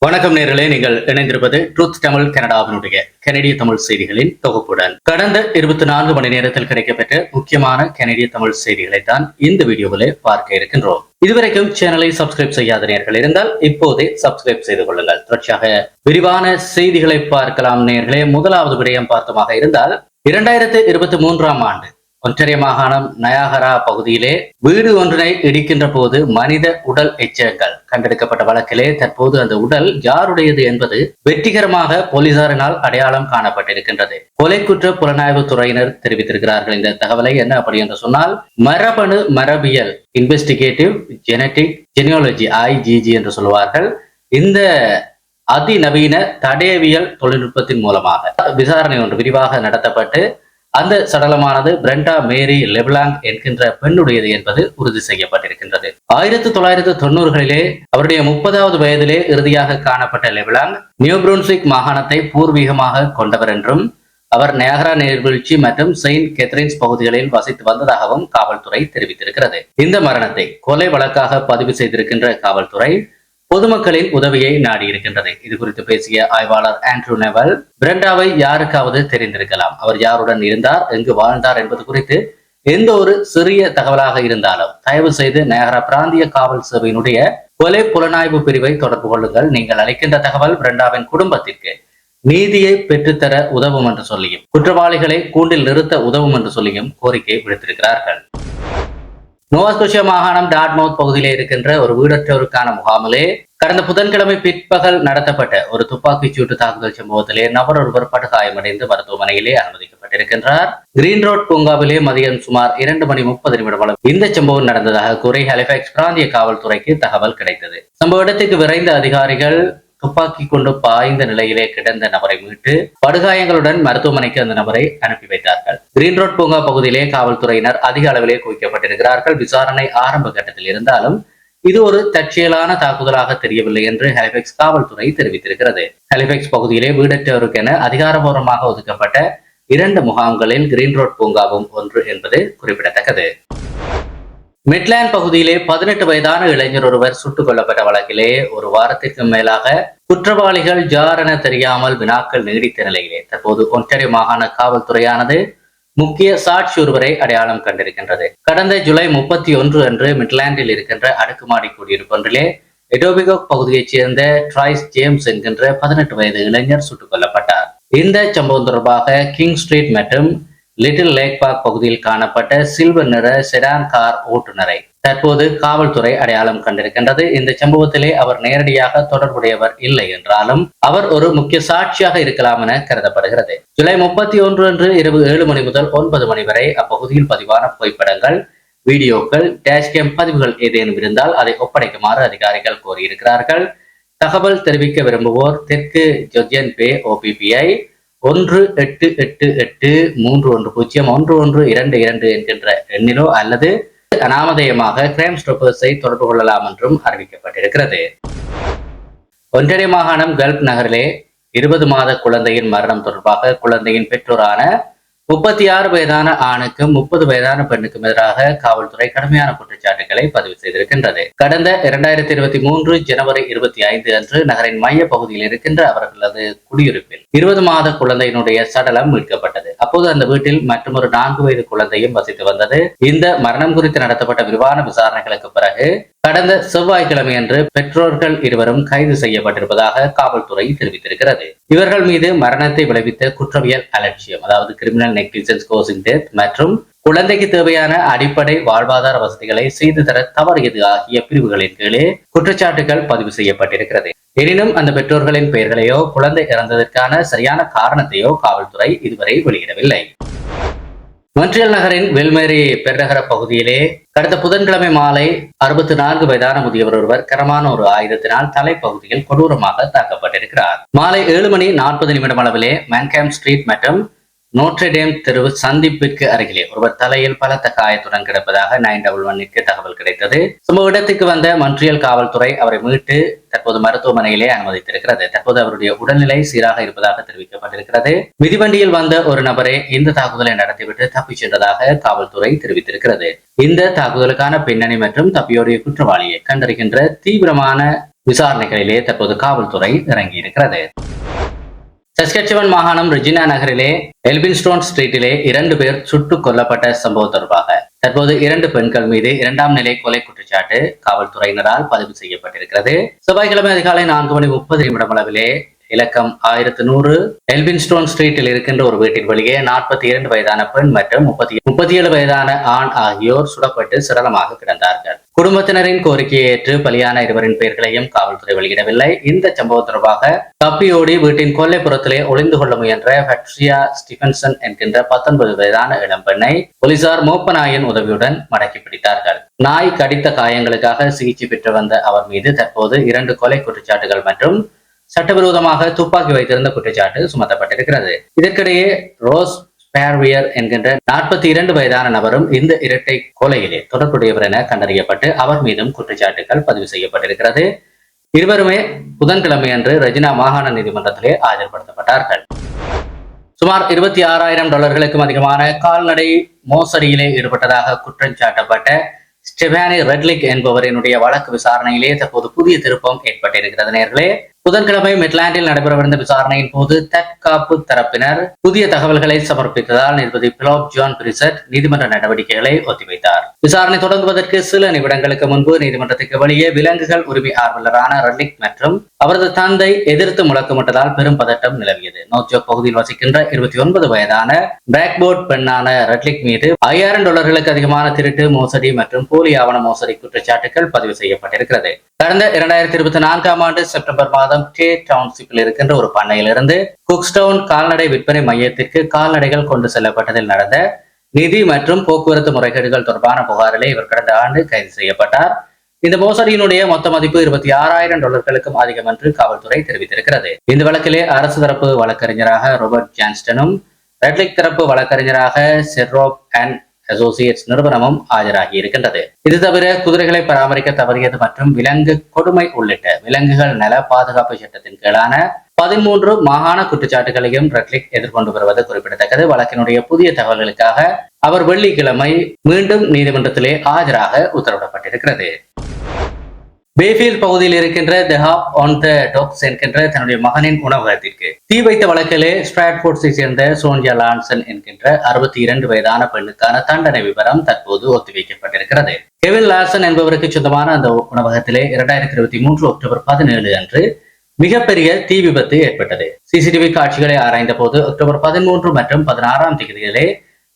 வணக்கம் நேர்களே, நீங்கள் இணைந்திருப்பது ட்ரூத் தமிழ் கனடாவினுடைய கனடிய தமிழ் செய்திகளின் தொகுப்புடன். கடந்த 24 மணி நேரத்தில் கிடைக்கப்பெற்ற முக்கியமான கனடிய தமிழ் செய்திகளை தான் இந்த வீடியோவிலே பார்க்க இருக்கின்றோம். இதுவரைக்கும் சேனலை சப்ஸ்கிரைப் செய்யாத நேர்கள் இருந்தால் இப்போதே சப்ஸ்கிரைப் செய்து கொள்ளுங்கள். தொடர்ச்சியாக விரிவான செய்திகளை பார்க்கலாம். நேர்களே, முதலாவது விடயம் பார்த்தமாக இருந்தால் 2023ஆம் ஆண்டு ஒன்டாரியோ மாகாணம் நயாகரா பகுதியிலே வீடு ஒன்றினை இடிக்கின்ற போது மனித உடல் எச்சங்கள் கண்டெடுக்கப்பட்ட வழக்கிலே தற்போது அந்த உடல் யாருடையது என்பது வெற்றிகரமாக போலீசாரினால் அடையாளம் காணப்பட்டிருக்கின்றது. கொலை குற்ற புலனாய்வு துறையினர் தெரிவித்திருக்கிறார்கள் இந்த தகவலை. என்ன அப்படி என்று சொன்னால், மரபியல் இன்வெஸ்டிகேட்டிவ் ஜெனடிக் ஜெனியாலஜி IGG என்று சொல்லுவார்கள். இந்த அதிநவீன தடயவியல் தொழில்நுட்பத்தின் மூலமாக விசாரணை ஒன்று விரிவாக நடத்தப்பட்டு அந்த சடலமானது பிரெண்டா மேரி லெப்லாங் என்கின்ற பெண்ணுடையது என்பது உறுதி செய்யப்பட்டிருக்கின்றது. 1990களிலே அவருடைய 30வது வயதிலே இறுதியாக காணப்பட்ட லெப்லாங் நியூ புருன்ஸ்விக் மாகாணத்தை பூர்வீகமாக கொண்டவர் என்றும் அவர் நயாகரா நீர்வீழ்ச்சி மற்றும் செயின்ட் கேத்தரின்ஸ் பகுதிகளில் வசித்து வந்ததாகவும் காவல்துறை தெரிவித்திருக்கிறது. இந்த மரணத்தை கொலை வழக்காக பதிவு செய்திருக்கின்ற காவல்துறை பொதுமக்களின் உதவியை நாடியிருக்கின்றது. இது குறித்து பேசிய ஆய்வாளர் ஆண்ட்ரூ நெவல், பிரெண்டாவை யாருக்காவது தெரிந்திருக்கலாம், அவர் யாருடன் இருந்தார், எங்கு வாழ்ந்தார் என்பது குறித்து எந்த ஒரு சிறிய தகவலாக இருந்தாலும் தயவு செய்து நயாகரா பிராந்திய காவல் சேவையினுடைய கொலை புலனாய்வு பிரிவை தொடர்பு கொள்ளுங்கள். நீங்கள் அளிக்கின்ற தகவல் பிரெண்டாவின் குடும்பத்திற்கு நீதியை பெற்றுத்தர உதவும் என்று சொல்லியும் குற்றவாளிகளை கூண்டில் நிறுத்த உதவும் என்று சொல்லியும் கோரிக்கை விடுத்திருக்கிறார்கள். நோவா ஸ்கோஷியா மாகாணம் டார்ட்மவுத் பகுதியிலே இருக்கின்ற ஒரு வீடற்றோருக்கான முகாமிலே கடந்த புதன்கிழமை பிற்பகல் நடத்தப்பட்ட ஒரு துப்பாக்கிச் சூட்டு தாக்குதல் சம்பவத்திலே நபர் ஒருவர் படுகாயமடைந்து மருத்துவமனையிலே அனுமதிக்கப்பட்டிருக்கின்றார். கிரீன் ரோட் பூங்காவிலே மதியம் சுமார் 2:30 இந்த சம்பவம் நடந்ததாக கூறி ஹாலிஃபாக்ஸ் பிராந்திய காவல்துறைக்கு தகவல் கிடைத்தது. சம்பவ இடத்துக்கு விரைந்த அதிகாரிகள் துப்பாக்கி கொண்டு பாய்ந்த நிலையிலே கிடந்த நபரை மீட்டு படுகாயங்களுடன் மருத்துவமனைக்கு அந்த நபரை அனுப்பி வைத்தார்கள். கிரீன் ரோட் பூங்கா பகுதியிலே காவல்துறையினர் அதிக அளவிலே குவிக்கப்பட்டிருக்கிறார்கள். விசாரணை ஆரம்ப கட்டத்தில் இருந்தாலும் இது ஒரு தற்செயலான தாக்குதலாக தெரியவில்லை என்று ஹாலிஃபாக்ஸ் காவல்துறை தெரிவித்திருக்கிறது. ஹாலிஃபாக்ஸ் பகுதியிலே வீடற்றோருக்கென அதிகாரபூர்வமாக ஒதுக்கப்பட்ட 2 முகாம்களில் கிரீன் ரோட் பூங்காவும் ஒன்று என்பது குறிப்பிடத்தக்கது. மிட்லாண்ட் பகுதியிலே 18 வயதான இளைஞர் ஒருவர் சுட்டுக் கொல்லப்பட்ட வழக்கிலே ஒரு வாரத்திற்கு மேலாக குற்றவாளிகள் யார் என தெரியாமல் வினாக்கள் நீடித்த நிலையிலே தற்போது ஒன்டாரியோ மாகாண காவல்துறையானது முக்கிய சாட்சி ஒருவரை அடையாளம் கண்டிருக்கின்றது. கடந்த ஜூலை 31 அன்று மிட்லாண்டில் இருக்கின்ற அடுக்குமாடி குடியிருப்பொன்றிலே எடோபிகோக் பகுதியைச் சேர்ந்த ட்ரைஸ் ஜேம்ஸ் என்கின்ற 18 வயது இளைஞர் சுட்டுக் கொல்லப்பட்டார். இந்த சம்பவம் தொடர்பாக கிங் ஸ்ட்ரீட் மற்றும் லிட்டில் லேக் பார்க் பகுதியில் காணப்பட்ட சில்வர் நிற செடான் கார் ஓட்டுநரை தற்போது காவல்துறை அடையாளம் கண்டிருக்கின்றது. இந்த சம்பவத்திலே அவர் நேரடியாக தொடர்புடையவர் இல்லை என்றாலும் அவர் ஒரு முக்கிய சாட்சியாக இருக்கலாம் என கருதப்படுகிறது. ஜூலை 31 அன்று இரவு 7 மணி முதல் 9 மணி வரை அப்பகுதியில் பதிவான புகைப்படங்கள், வீடியோக்கள், டேஷ்கேம் பதிவுகள் ஏதேனும் இருந்தால் அதை ஒப்படைக்குமாறு அதிகாரிகள் கோரியிருக்கிறார்கள். தகவல் தெரிவிக்க விரும்புவோர் தெற்கு ஜொர்ஜியன் பே OPPI 188831101122 என்கின்ற எண்ணிலோ அல்லது அனாமதேயமாக கிரைம் ஸ்டாப்பர்ஸை தொடர்பு கொள்ளலாம் என்றும் அறிவிக்கப்பட்டிருக்கிறது. ஒன்டாரியோ மாகாணம் கல்ப் நகரிலே 20 மாத குழந்தையின் மரணம் தொடர்பாக குழந்தையின் பெற்றோரான 36 வயதான ஆணுக்கும் 30 வயதான பெண்ணுக்கும் எதிராக காவல்துறை கடுமையான குற்றச்சாட்டுகளை பதிவு செய்திருக்கின்றது. கடந்த 2023 ஜனவரி 25 அன்று நகரின் மைய பகுதியில் இருக்கின்ற அவர்களது குடியிருப்பில் 20 மாத குழந்தையினுடைய சடலம் மீட்கப்பட்டது. அப்போது அந்த வீட்டில் மற்றொரு 4 வயது குழந்தையும் வசித்து வந்தது. இந்த மரணம் குறித்து நடத்தப்பட்ட விரிவான விசாரணைகளுக்கு பிறகு கடந்த செவ்வாய்க்கிழமை அன்று பெற்றோர்கள் இருவரும் கைது செய்யப்பட்டிருப்பதாக காவல்துறை தெரிவித்திருக்கிறது. இவர்கள் மீது மரணத்தை விளைவித்த குற்றவியல் அலட்சியம், அதாவது கிரிமினல் நெக்லிஜென்ஸ் காசிங் டெத் மற்றும் குழந்தைக்கு தேவையான அடிப்படை வாழ்வாதார வசதிகளை செய்து தர தவறியது ஆகிய பிரிவுகளின் கீழே குற்றச்சாட்டுகள் பதிவு செய்யப்பட்டிருக்கிறது. எனினும் அந்த பெற்றோர்களின் பெயர்களையோ குழந்தை இறந்ததற்கான சரியான காரணத்தையோ காவல்துறை இதுவரை வெளியிடவில்லை. மொன்ட்ரியல் நகரின் வெல்மேரி பெருநகர பகுதியிலே கடந்த புதன்கிழமை மாலை 64 வயதான முதியவர் ஒருவர் கரமான ஒரு ஆயுதத்தினால் தலைப்பகுதியில் கொடூரமாக தாக்கப்பட்டிருக்கிறார். மாலை 7:40 அளவிலே மேன்கேம் ஸ்ட்ரீட் மற்றும் நோட்ரேடேம் தெரு சந்திப்பிற்கு அருகிலே ஒருவர் தலையில் பலத்த காயத்துடன் கிடப்பதாக 911க்கு தகவல் கிடைத்தது. சம்பவ இடத்துக்கு வந்த மொன்ட்ரியல் காவல்துறை அவரை மீட்டு தற்போது மருத்துவமனையிலே அனுமதித்திருக்கிறது. தற்போது அவருடைய உடல்நிலை சீராக இருப்பதாக தெரிவிக்கப்பட்டிருக்கிறது. மிதிவண்டியில் வந்த ஒரு நபரே இந்த தாக்குதலை நடத்திவிட்டு தப்பிச் சென்றதாக காவல்துறை தெரிவித்திருக்கிறது. இந்த தாக்குதலுக்கான பின்னணி மற்றும் தப்பியோடைய குற்றவாளியை கண்டறிகின்ற தீவிரமான விசாரணைகளிலே தற்போது காவல்துறை இறங்கியிருக்கிறது. சஸ்கெச்சுவன் மாகாணம் ரெஜினா நகரிலே எல்பின்ஸ்டோன் ஸ்ட்ரீட்டிலே 2 பேர் சுட்டுக் கொல்லப்பட்ட சம்பவம் தொடர்பாக தற்போது 2 பெண்கள் மீது 2ஆம் நிலை கொலை குற்றச்சாட்டு காவல்துறையினரால் பதிவு செய்யப்பட்டிருக்கிறது. செவ்வாய்க்கிழமை அதிகாலை 4:30 அளவிலே இலக்கம் 1100 எல்பின்ஸ்டோன் ஸ்ட்ரீட்டில் இருக்கின்ற ஒரு வீட்டின் வெளியே 42 வயதான பெண் மற்றும் 37 வயதான ஆண் ஆகியோர் சுடப்பட்டு சடலமாக கிடந்தார்கள். குடும்பத்தினரின் கோரிக்கையை ஏற்று பலியான 2 பெயர்களையும் காவல்துறை வெளியிடவில்லை. இந்த சம்பவம் தொடர்பாக தப்பியோடி வீட்டின் கொல்லைப்புறத்திலே ஒளிந்து கொள்ள முயன்ற பட்ரிஷியா ஸ்டீபன்சன் என்கின்ற 19 வயதான இளம்பெண்ணை போலீசார் மோப்ப நாயின் உதவியுடன் மடக்கி பிடித்தார்கள். நாய் கடித்த காயங்களுக்காக சிகிச்சை பெற்று வந்த அவர் மீது தற்போது 2 கொலை குற்றச்சாட்டுகள் மற்றும் சட்டவிரோதமாக துப்பாக்கி வைத்திருந்த குற்றச்சாட்டு சுமத்தப்பட்டிருக்கிறது. இதற்கிடையே ரோஸ் பேர்வியர் என்கின்ற 42 வயதான நபரும் இந்த இரட்டை கொலையிலே தொடர்புடையவர் என கண்டறியப்பட்டு அவர் மீதும் குற்றச்சாட்டுகள் பதிவு செய்யப்பட்டிருக்கிறது. இருவருமே புதன்கிழமை அன்று ரெஜினா மாகாண நீதிமன்றத்திலே ஆஜர்படுத்தப்பட்டார்கள். சுமார் $26,000 அதிகமான கால்நடை மோசடியிலே ஈடுபட்டதாக குற்றம் சாட்டப்பட்ட ஸ்டெபானி ரெட்லிக் என்பவரினுடைய வழக்கு விசாரணையிலே தற்போது புதிய திருப்பம் ஏற்பட்டிருக்கிறது. நேர்களே, புதன்கிழமை மிட்லாண்டில் நடைபெறவிருந்த விசாரணையின் போது தற்காப்பு தரப்பினர் புதிய தகவல்களை சமர்ப்பித்ததால் நீதிபதி பிலாப் ஜான் பிரிசட் நீதிமன்ற நடவடிக்கைகளை ஒத்திவைத்தார். விசாரணை தொடங்குவதற்கு சில நிமிடங்களுக்கு முன்பு நீதிமன்றத்துக்கு வெளியே விலங்குகள் உரிமை ஆர்வலரான ரெட்லிக் மற்றும் அவரது தந்தை எதிர்த்து முழக்கமிட்டதால் பெரும் பதட்டம் நிலவியது. நோர்ஜோக் பகுதியில் வசிக்கின்ற 29 வயதான பிளாக்போர்ட் பெண்ணான ரெட்லிக் மீது $5,000 அதிகமான திருட்டு, மோசடி மற்றும் போலி ஆவண மோசடி குற்றச்சாட்டுகள் பதிவு செய்யப்பட்டிருக்கிறது. கடந்த 2024ஆம் ஆண்டு செப்டம்பர் மாதம் டே டவுன்ஷிப்பில் இருக்கின்ற ஒரு பண்ணையிலிருந்து குக்ஸ்டவுன் கால்நடை விற்பனை மையத்திற்கு கால்நடைகள் கொண்டு செல்லப்பட்டதில் நடந்த நிதி மற்றும் போக்குவரத்து முறைகேடுகள் தொடர்பான புகாரிலே இவர் கடந்த ஆண்டு கைது செய்யப்பட்டார். இந்த மோசடியினுடைய மொத்த மதிப்பு $26,000 அதிகம் என்று காவல்துறை தெரிவித்திருக்கிறது. இந்த வழக்கிலே அரசு தரப்பு வழக்கறிஞராக ரோபர்ட் ஜான்ஸ்டனும் ரெட்லிக் தரப்பு வழக்கறிஞராக செர்ரோப் அண்ட் அசோசியேட்ஸ் நிறுவனமும் ஆஜராகி இருக்கின்றது. இது தவிர குதிரைகளை பராமரிக்க தவறியது மற்றும் விலங்கு கொடுமை உள்ளிட்ட விலங்குகள் நல பாதுகாப்பு சட்டத்தின் கீழான 13 மாகாண குற்றச்சாட்டுகளையும் ரெட்லிக் எதிர்கொண்டு வருவது குறிப்பிடத்தக்கது. வழக்கினுடைய புதிய தகவல்களுக்காக அவர் வெள்ளிக்கிழமை மீண்டும் நீதிமன்றத்திலே ஆஜராக உத்தரவிடப்பட்டிருக்கிறது. பேஃபீல்ட் பகுதியில் இருக்கின்ற தி ஹாப் ஆன் த டாக்ஸ் என்கின்ற தன்னுடைய மகனின் உணவகத்திற்கு தீ வைத்த வழக்கிலே ஸ்ட்ராட்ஃபோர்ட்ஸை சேர்ந்த சோனியா லான்சன் என்கின்ற 62 வயதான பெண்ணுக்கான தண்டனை விவரம் தற்போது ஒத்திவைக்கப்பட்டிருக்கிறது. கெவின் லார்சன் என்பவருக்கு சொந்தமான அந்த உணவகத்திலே 2023 அக்டோபர் 17 அன்று மிகப்பெரிய தீ விபத்து ஏற்பட்டது. சிசிடிவி காட்சிகளை ஆராய்ந்த போது அக்டோபர் 13 மற்றும் 16ஆம் தேதிகளிலே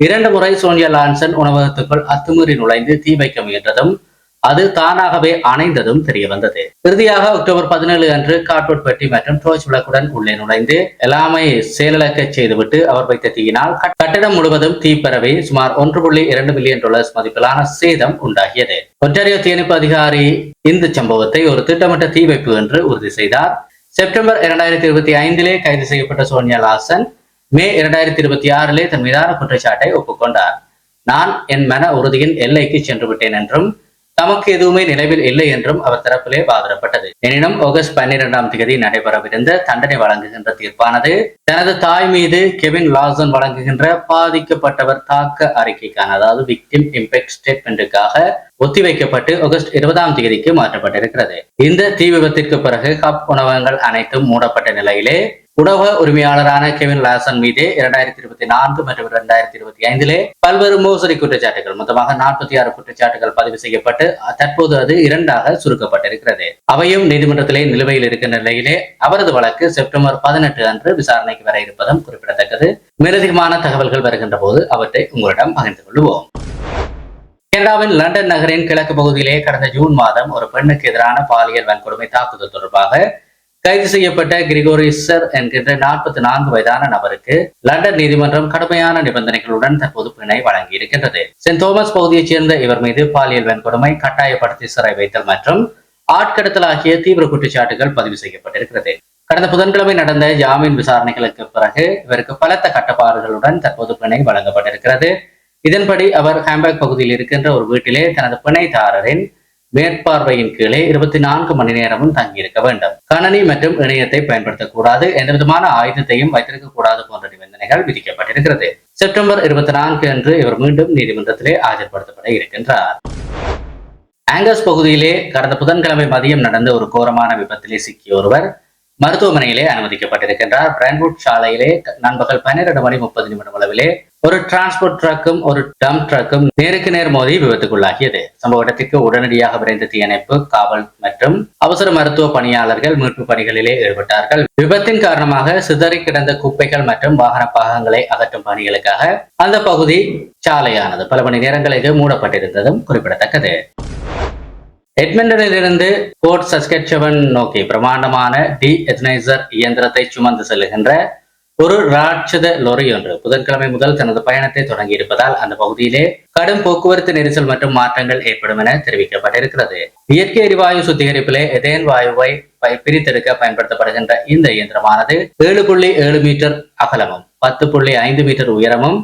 2 முறை சோனியா லான்சன் உணவகத்துக்குள் அத்துமீறி நுழைந்து தீ வைக்க முயன்றதும் அது தானாகவே அணைந்ததும் தெரிய வந்தது. இறுதியாக அக்டோபர் 17 அன்று கார்ட்வுட் பெட்டி மற்றும் டோர்ச் விளக்குடன் உள்ளே நுழைந்து எல்லாமே செயலிழக்க செய்துவிட்டு அவர் வைத்த தீயினால் கட்டிடம் முழுவதும் தீ பரவி சுமார் $1.2 மில்லியன் மதிப்பிலான சேதம் உண்டாகியது. ஒன்டாரியோ தீயணைப்பு அதிகாரி இந்த சம்பவத்தை ஒரு திட்டமிட்ட தீ வைப்பு என்று உறுதி செய்தார். செப்டம்பர் 2025 கைது செய்யப்பட்ட சோனியா லார்சன் மே 2026 தன் மீதான குற்றச்சாட்டை ஒப்புக்கொண்டார். நான் என் மன உறுதியின் எல்லைக்கு சென்று விட்டேன் என்றும் தமக்கு எதுவுமே நினைவில் இல்லை என்றும் அவர் தரப்பிலே வாதிடப்பட்டது. எனினும் ஆகஸ்ட் 12ஆம் தேதி நடைபெறவிருந்த தண்டனை வழங்குகின்ற தீர்ப்பானது தனது தாய் மீது கெவின் லார்சன் வழங்குகின்ற பாதிக்கப்பட்டவர் தாக்க அறிக்கைக்கான அதாவது விக்டிம் இம்பேக்ட் ஸ்டேட்மெண்ட்டுக்காக ஒத்திவைக்கப்பட்டு ஆகஸ்ட் 20ஆம் தேதிக்கு மாற்றப்பட்டிருக்கிறது. இந்த தீ விபத்திற்கு பிறகு ஹப் உணவகங்கள் அனைத்தும் மூடப்பட்ட நிலையிலே உணவக உரிமையாளரான கெவின் லார்சன் மீது 2024 மற்றும் 2025 பல்வேறு மோசடி குற்றச்சாட்டுகள் மொத்தமாக 46 குற்றச்சாட்டுகள் பதிவு செய்யப்பட்டு தற்போது அது 2ஆக சுருக்கப்பட்டிருக்கிறது. அவையும் நீதிமன்றத்திலே நிலுவையில் இருக்கின்ற நிலையிலே அவரது வழக்கு செப்டம்பர் 18 அன்று விசாரணைக்கு வர இருப்பதும் குறிப்பிடத்தக்கது. மேலதிகமான தகவல்கள் வருகின்ற போது அவற்றை உங்களிடம் பகிர்ந்து கொள்வோம். கனடாவின் லண்டன் நகரின் கிழக்கு பகுதியிலே கடந்த ஜூன் மாதம் ஒரு பெண்ணுக்கு எதிரான பாலியல் வன்கொடுமை தாக்குதல் தொடர்பாக கைது செய்யப்பட்ட கிரிகோரிசர் என்கின்ற 44 வயதான நபருக்கு லண்டன் நீதிமன்றம் கடுமையான நிபந்தனைகளுடன் தற்போது பிணை வழங்கி இருக்கின்றது. சென்ட் தோமஸ் பகுதியைச் சேர்ந்த இவர் மீது பாலியல் வன்கொடுமை, கட்டாயப்படுத்தி சிறை வைத்தல் மற்றும் ஆட்கடத்தல் ஆகிய தீவிர குற்றச்சாட்டுகள் பதிவு செய்யப்பட்டிருக்கிறது. கடந்த புதன்கிழமை நடந்த ஜாமீன் விசாரணைகளுக்கு பிறகு இவருக்கு பலத்த கட்டுப்பாடுகளுடன் தற்போது பிணை வழங்கப்பட்டிருக்கிறது. இதன்படி அவர் ஹாம்பர்க் பகுதியில் இருக்கின்ற ஒரு வீட்டிலே தனது பிணைதாரரின் மேற்பார்வையின் கீழே 24 மணி நேரமும் தங்கியிருக்க வேண்டும். கணனி மற்றும் இணையத்தை பயன்படுத்தக்கூடாது, எந்த விதமான ஆயுதத்தையும் வைத்திருக்க கூடாது போன்ற நிபந்தனைகள் விதிக்கப்பட்டிருக்கிறது. செப்டம்பர் 24 அன்று இவர் மீண்டும் நீதிமன்றத்திலே ஆஜர்படுத்தப்பட இருக்கின்றார். ஆங்கஸ் பகுதியிலே கடந்த புதன்கிழமை மதியம் நடந்த ஒரு கோரமான விபத்திலே சிக்கிய ஒருவர் மருத்துவமனையிலே அனுமதிக்கப்பட்டிருக்கின்றார். பிராண்ட்வுட் சாலையிலே நண்பகல் 12:30 அளவிலே ஒரு டிரான்ஸ்போர்ட் ட்ரக்கும் ஒரு டம்ப் ட்ரக்கும் நேருக்கு நேர் மோதி விபத்துக்குள்ளாகியது. சம்பவ இடத்திற்கு உடனடியாக விரைந்த தீயணைப்பு, காவல் மற்றும் அவசர மருத்துவ பணியாளர்கள் மீட்பு பணிகளிலே ஈடுபட்டார்கள். விபத்தின் காரணமாக சிதறி கிடந்த குப்பைகள் மற்றும் வாகன பாகங்களை அகற்றும் பணிகளுக்காக அந்த பகுதி சாலையானது பல மணி நேரங்களுக்கு மூடப்பட்டிருந்ததும் குறிப்பிடத்தக்கது. எட்மண்டனிலிருந்து போர்ட் சஸ்கெட்சவன் நோக்கி பிரமாண்டமான டி-எத்தனைசர் இயந்திரத்தை சுமந்து செல்லுகின்ற ஒரு ராட்சத லொரி ஒன்று புதன்கிழமை முதல் தனது பயணத்தை தொடங்கி இருப்பதால் அந்த பகுதியிலே கடும் போக்குவரத்து நெரிசல் மற்றும் மாற்றங்கள் ஏற்படும் என தெரிவிக்கப்பட்டிருக்கிறது. இயற்கை எரிவாயு சுத்திகரிப்பிலே எதேன் வாயுவை பிரித்தெடுக்க பயன்படுத்தப்படுகின்ற இந்த இயந்திரமானது 7.7 மீட்டர் அகலமும் 10.5 மீட்டர் உயரமும்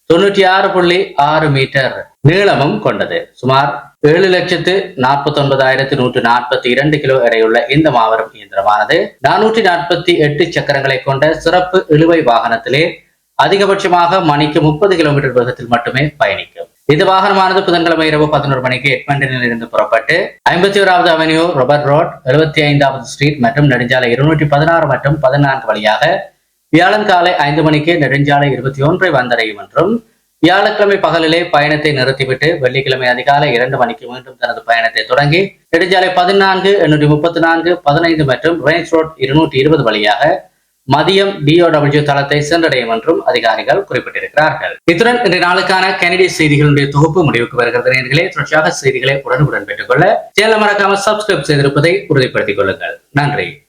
96.6 மீட்டர் நீளமும் கொண்டது. சுமார் 7,49,142 கிலோ எடையுள்ள இந்த மாபெரும் இயந்திரமானது 448 சக்கரங்களை கொண்ட சிறப்பு இழுவை வாகனத்திலே அதிகபட்சமாக மணிக்கு 30 கிலோமீட்டர் வேகத்தில் மட்டுமே பயணிக்கும். இந்த வாகனமானது புதன்கிழமை இரவு 11 மணிக்கு எட்மண்டனில் இருந்து புறப்பட்டு 51வது அவென்யூ, ரொபர்ட் ரோட், 75வது ஸ்ட்ரீட் மற்றும் நெடுஞ்சாலை 216 மற்றும் 14 வழியாக வியாழன் காலை 5 மணிக்கு நெடுஞ்சாலை 21 வந்தடையும் என்றும் வியாழக்கிழமை பகலிலே பயணத்தை நிறுத்திவிட்டு வெள்ளிக்கிழமை அதிகாலை 2 மணிக்கு மீண்டும் தனது பயணத்தை தொடங்கி நெடுஞ்சாலை 14, 834, 15 மற்றும் ரேஞ்ச் ரோட் 220 வழியாக மதியம் DOW தளத்தை சென்றடையும் என்றும் அதிகாரிகள் குறிப்பிட்டிருக்கிறார்கள். இத்துடன் இன்றைய நாளுக்கான கனடிய செய்திகளுடைய தொகுப்பு முடிவுக்கு வருகிறது. நேயர்களே, தொடர்ச்சியாக செய்திகளை உடனுக்குடன் பெற்றுக்கொள்ள சேனலை மறக்காமல் சப்ஸ்கிரைப் செய்திருப்பதை உறுதிப்படுத்திக் கொள்ளுங்கள். நன்றி.